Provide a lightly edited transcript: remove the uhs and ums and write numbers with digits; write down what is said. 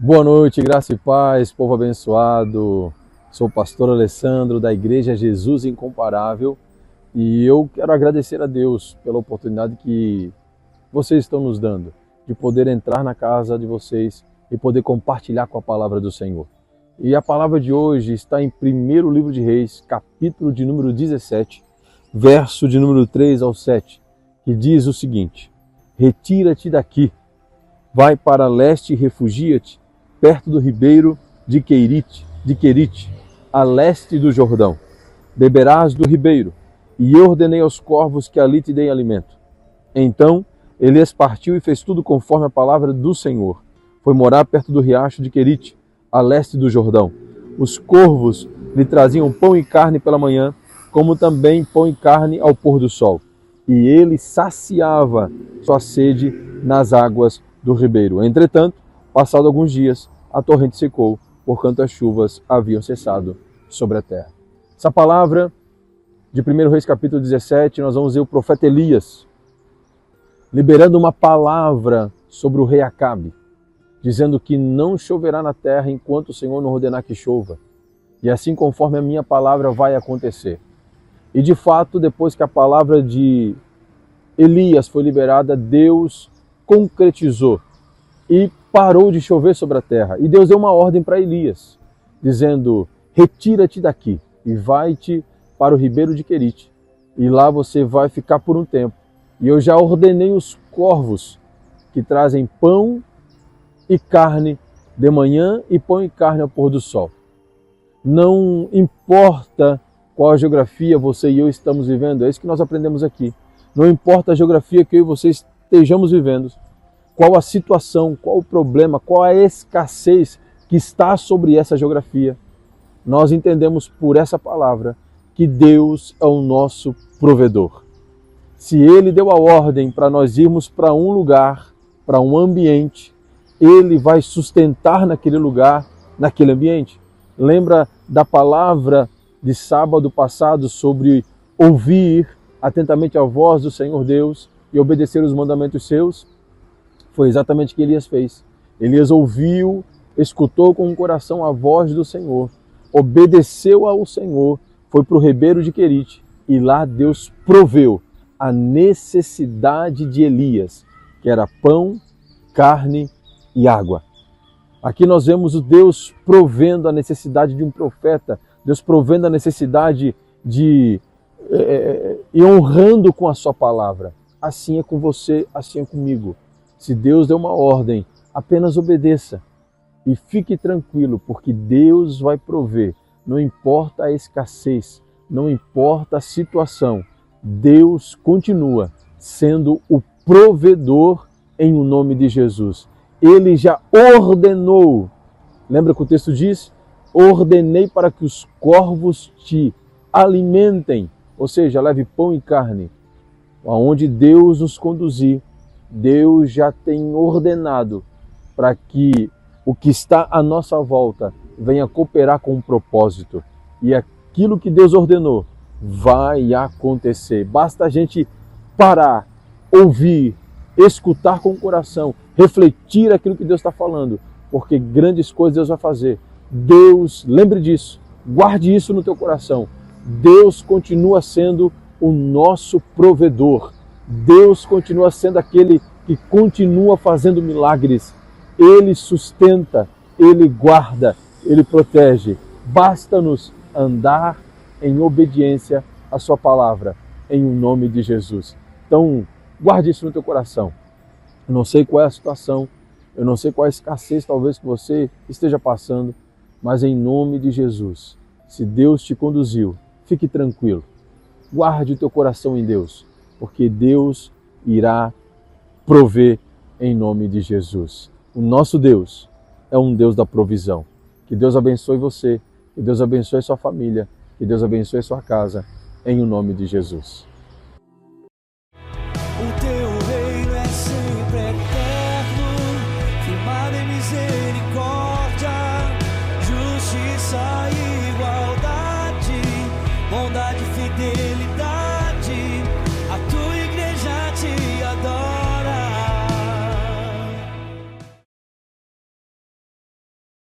Boa noite, graça e paz, povo abençoado. Sou o pastor Alessandro da Igreja Jesus Incomparável e eu quero agradecer a Deus pela oportunidade que vocês estão nos dando de poder entrar na casa de vocês e poder compartilhar com a palavra do Senhor. E a palavra de hoje está em 1º livro de Reis, capítulo de número 17, verso de número 3 ao 7, que diz o seguinte: Retira-te daqui, vai para leste e refugia-te, perto do ribeiro de Querite, a leste do Jordão. Beberás do ribeiro, e eu ordenei aos corvos que ali te deem alimento. Então Elias partiu e fez tudo conforme a palavra do Senhor. Foi morar perto do riacho de Querite, a leste do Jordão. Os corvos lhe traziam pão e carne pela manhã, como também pão e carne ao pôr do sol. E ele saciava sua sede nas águas do ribeiro. Entretanto, passado alguns dias, a torrente secou, porquanto as chuvas haviam cessado sobre a terra. Essa palavra de 1 Reis capítulo 17, nós vamos ver o profeta Elias liberando uma palavra sobre o rei Acabe, dizendo que não choverá na terra enquanto o Senhor não ordenar que chova. E assim conforme a minha palavra vai acontecer. E de fato, depois que a palavra de Elias foi liberada, Deus concretizou e parou de chover sobre a terra. E Deus deu uma ordem para Elias, dizendo: retira-te daqui e vai-te para o ribeiro de Querite. E lá você vai ficar por um tempo. E eu já ordenei os corvos que trazem pão e carne de manhã e pão e carne ao pôr do sol. Não importa qual a geografia você e eu estamos vivendo, é isso que nós aprendemos aqui. Não importa a geografia que eu e você estejamos vivendo, qual a situação, qual o problema, qual a escassez que está sobre essa geografia, nós entendemos por essa palavra que Deus é o nosso provedor. Se Ele deu a ordem para nós irmos para um lugar, para um ambiente, Ele vai sustentar naquele lugar, naquele ambiente. Lembra da palavra de sábado passado sobre ouvir atentamente a voz do Senhor Deus e obedecer os mandamentos seus? Foi exatamente o que Elias fez. Elias ouviu, escutou com o coração a voz do Senhor, obedeceu ao Senhor, foi para o ribeiro de Querite e lá Deus proveu a necessidade de Elias, que era pão, carne e água. Aqui nós vemos o Deus provendo a necessidade de um profeta, Deus provendo a necessidade e honrando com a sua palavra. Assim é com você, assim é comigo. Se Deus deu uma ordem, apenas obedeça e fique tranquilo, porque Deus vai prover. Não importa a escassez, não importa a situação, Deus continua sendo o provedor em o nome de Jesus. Ele já ordenou, lembra que o texto diz? Ordenei para que os corvos te alimentem, ou seja, leve pão e carne. Aonde Deus nos conduzir, Deus já tem ordenado para que o que está à nossa volta venha cooperar com um propósito. E aquilo que Deus ordenou vai acontecer. Basta a gente parar, ouvir, escutar com o coração, refletir aquilo que Deus está falando, porque grandes coisas Deus vai fazer. Deus, lembre disso, guarde isso no teu coração. Deus continua sendo o nosso provedor. Deus continua sendo aquele que continua fazendo milagres. Ele sustenta, Ele guarda, Ele protege. Basta-nos andar em obediência à sua palavra, em o nome de Jesus. Então, guarde isso no teu coração. Eu não sei qual é a situação, eu não sei qual é a escassez talvez que você esteja passando, mas em nome de Jesus, se Deus te conduziu, fique tranquilo. Guarde o teu coração em Deus, porque Deus irá prover em nome de Jesus. O nosso Deus é um Deus da provisão. Que Deus abençoe você, que Deus abençoe sua família, que Deus abençoe sua casa, em o nome de Jesus. O teu reino é sempre eterno, firmado em misericórdia.